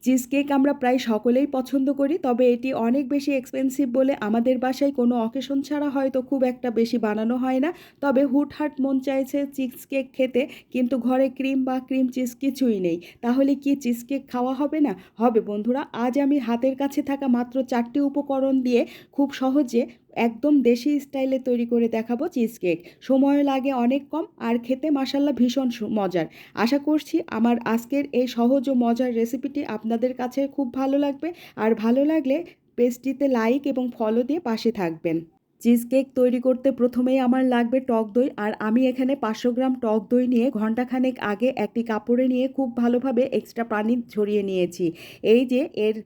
Cheese cake আমরা প্রায় সকলেই পছন্দ করি, তবে এটি অনেক বেশি এক্সপেন্সিভ বলে আমাদের বাসায় কোনো অকেশন ছাড়া হয়তো খুব একটা বেশি বানানো হয় না। তবে হুটহাট মন চাইছে চিজ কেক খেতে, কিন্তু ঘরে ক্রিম বা ক্রিম চিজ কিছুই নেই। তাহলে কি চিজ কেক খাওয়া হবে না? হবে বন্ধুরা। আজ আমি হাতের কাছে থাকা মাত্র 4টি উপকরণ দিয়ে খুব সহজে একদম দেশি স্টাইলে তৈরি করে দেখাবো চিজ কেক। সময় লাগে অনেক কম, আর খেতে মাসাল্লা ভীষণ মজার। আশা করছি আমার আজকের এই সহজ ও মজার রেসিপিটি আপনাদের কাছে খুব ভালো লাগবে। আর ভালো লাগলে পেজটিতে লাইক এবং ফলো দিয়ে পাশে থাকবেন। চিজ কেক তৈরি করতে প্রথমেই আমার লাগবে টক দই, আর আমি এখানে 500 গ্রাম টক দই নিয়ে ঘন্টাখানেক আগে একটি কাপড়ে নিয়ে খুব ভালোভাবে এক্সট্রা পানি ঝরিয়ে নিয়েছি। এই যে এর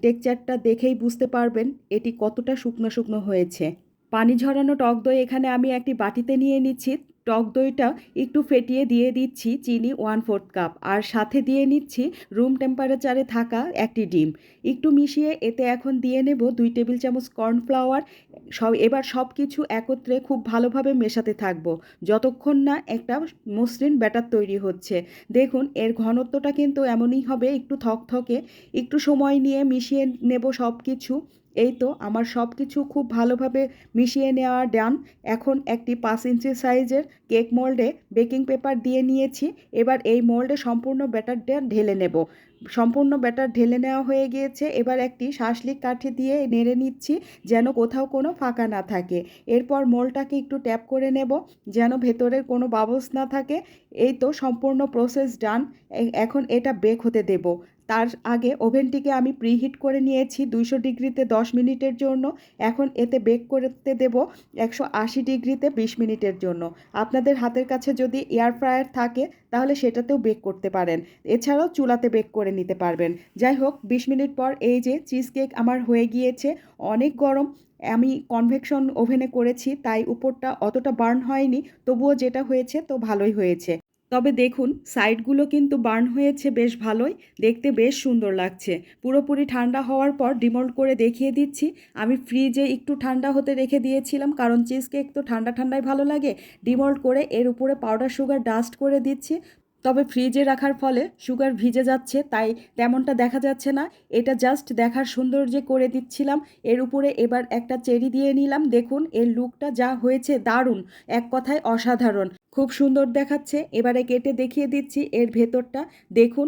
টেক্সচারটা দেখেই বুঝতে পারবেন এটি কতটা শুকনো শুকনো হয়েছে। পানি ঝরানো টক দই এখানে আমি একটি বাটিতে নিয়ে নিচ্ছি। টক দইটা একটু ফেটিয়ে দিয়ে দিচ্ছি চিনি 1/4 কাপ, আর সাথে দিয়ে নিচ্ছি রুম টেম্পারেচারে থাকা একটি ডিম। একটু মিশিয়ে এতে এখন দিয়ে নেব 2 টেবিল চামচ কর্নফ্লাওয়ার। এবার সব কিছু একত্রে খুব ভালোভাবে মেশাতে থাকবো যতক্ষণ না একটা মসৃণ ব্যাটার তৈরি হচ্ছে। দেখুন এর ঘনত্বটা কিন্তু এমনই হবে, একটু থকথকে। একটু সময় নিয়ে মিশিয়ে নেব সব কিছু। এই তো আমার সব কিছু খুব ভালোভাবে মিশিয়ে নেওয়া ডান। এখন একটি 5 ইঞ্চি সাইজের কেক মোল্ডে বেকিং পেপার দিয়ে নিয়েছি। এবার এই মোল্ডে সম্পূর্ণ ব্যাটারটা ঢেলে নেব। সম্পূর্ণ ব্যাটার ঢেলে নেওয়া হয়ে গিয়েছে। এবার একটি শাঁসলিক কাঠি দিয়ে নেড়ে নিচ্ছি যেন কোথাও কোনো ফাঁকা না থাকে। এরপর মোল্ডটাকে একটু ট্যাপ করে নেব যেন ভেতরের কোনো বাবলস না থাকে। এই তো সম্পূর্ণ প্রসেস ডান। এখন এটা বেক হতে দেব। তার আগে ওভেনটিকে আমি প্রিহিট করে নিয়েছি 200 ডিগ্রিতে 10 মিনিটের জন্য। এখন এতে বেক করতে দেব 180 ডিগ্রিতে 20 মিনিটের জন্য। আপনাদের হাতের কাছে যদি এয়ার ফ্রায়ার থাকে তাহলে সেটাতেও বেক করতে পারেন। এছাড়াও চুলাতে বেক করে নিতে পারবেন। যাই হোক 20 মিনিট পর এই যে চিজ কেক আমার হয়ে গিয়েছে। অনেক গরম, আমি কনভেকশন ওভেনে করেছি তাই উপরটা অতটা বার্ন হয়নি, তবুও যেটা হয়েছে তো ভালোই হয়েছে। তবে দেখুন সাইডগুলো কিন্তু বার্ন হয়েছে বেশ ভালোই, দেখতে বেশ সুন্দর লাগছে। পুরোপুরি ঠান্ডা হওয়ার পর ডিমোল্ড করে দেখিয়ে দিচ্ছি। আমি ফ্রিজে একটু ঠান্ডা হতে রেখে দিয়েছিলাম কারণ চিজ কেক তো ঠান্ডা ঠান্ডাই ভালো লাগে। ডিমোল্ড করে এর উপরে পাউডার সুগার ডাস্ট করে দিচ্ছি। তবে ফ্রিজে রাখার ফলে সুগার ভিজে যাচ্ছে তাই তেমনটা দেখা যাচ্ছে না। এটা জাস্ট দেখার সৌন্দর্যে করে দিচ্ছিলাম। এর উপরে এবার একটা চেরি দিয়ে নিলাম। দেখুন এর লুকটা যা হয়েছে দারুণ, এক কথায় অসাধারণ, খুব সুন্দর দেখাচ্ছে। এবারে কেটে দেখিয়ে দিচ্ছি এর ভেতরটা। দেখুন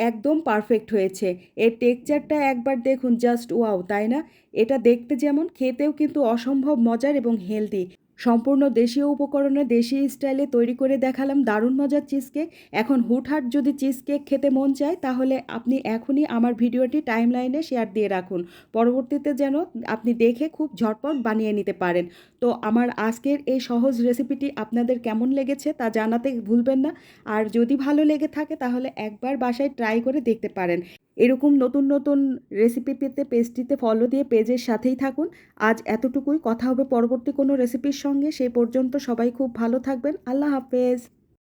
একদম পারফেক্ট হয়েছে। এর টেক্সচারটা একবার দেখুন, জাস্ট ওয়াও, তাই না? এটা দেখতে যেমন, খেতেও কিন্তু অসম্ভব মজার এবং হেলদি। সম্পূর্ণ দেশীয় উপকরণে দেশি স্টাইলে তৈরি করে দেখালাম দারুণ মজার চিজ কেক। এখন হুটহাট যদি চিজ কেক খেতে মন চায় তাহলে আপনি এখনই আমার ভিডিওটি টাইমলাইনে শেয়ার দিয়ে রাখুন, পরবর্তীতে যেন আপনি দেখে খুব ঝটপট বানিয়ে নিতে পারেন। তো আমার আজকের এই সহজ রেসিপিটি আপনাদের কেমন লেগেছে তা জানাতে ভুলবেন না। আর যদি ভালো লেগে থাকে তাহলে একবার বাসায় ট্রাই করে দেখতে পারেন। এরকম নতুন নতুন রেসিপি পেতে পেজটিতে ফলো দিয়ে পেজের সাথেই থাকুন। আজ এতটুকুই, কথা হবে পরবর্তী কোনো রেসিপির সঙ্গে। সেই পর্যন্ত সবাই খুব ভালো থাকবেন। আল্লাহ হাফেজ।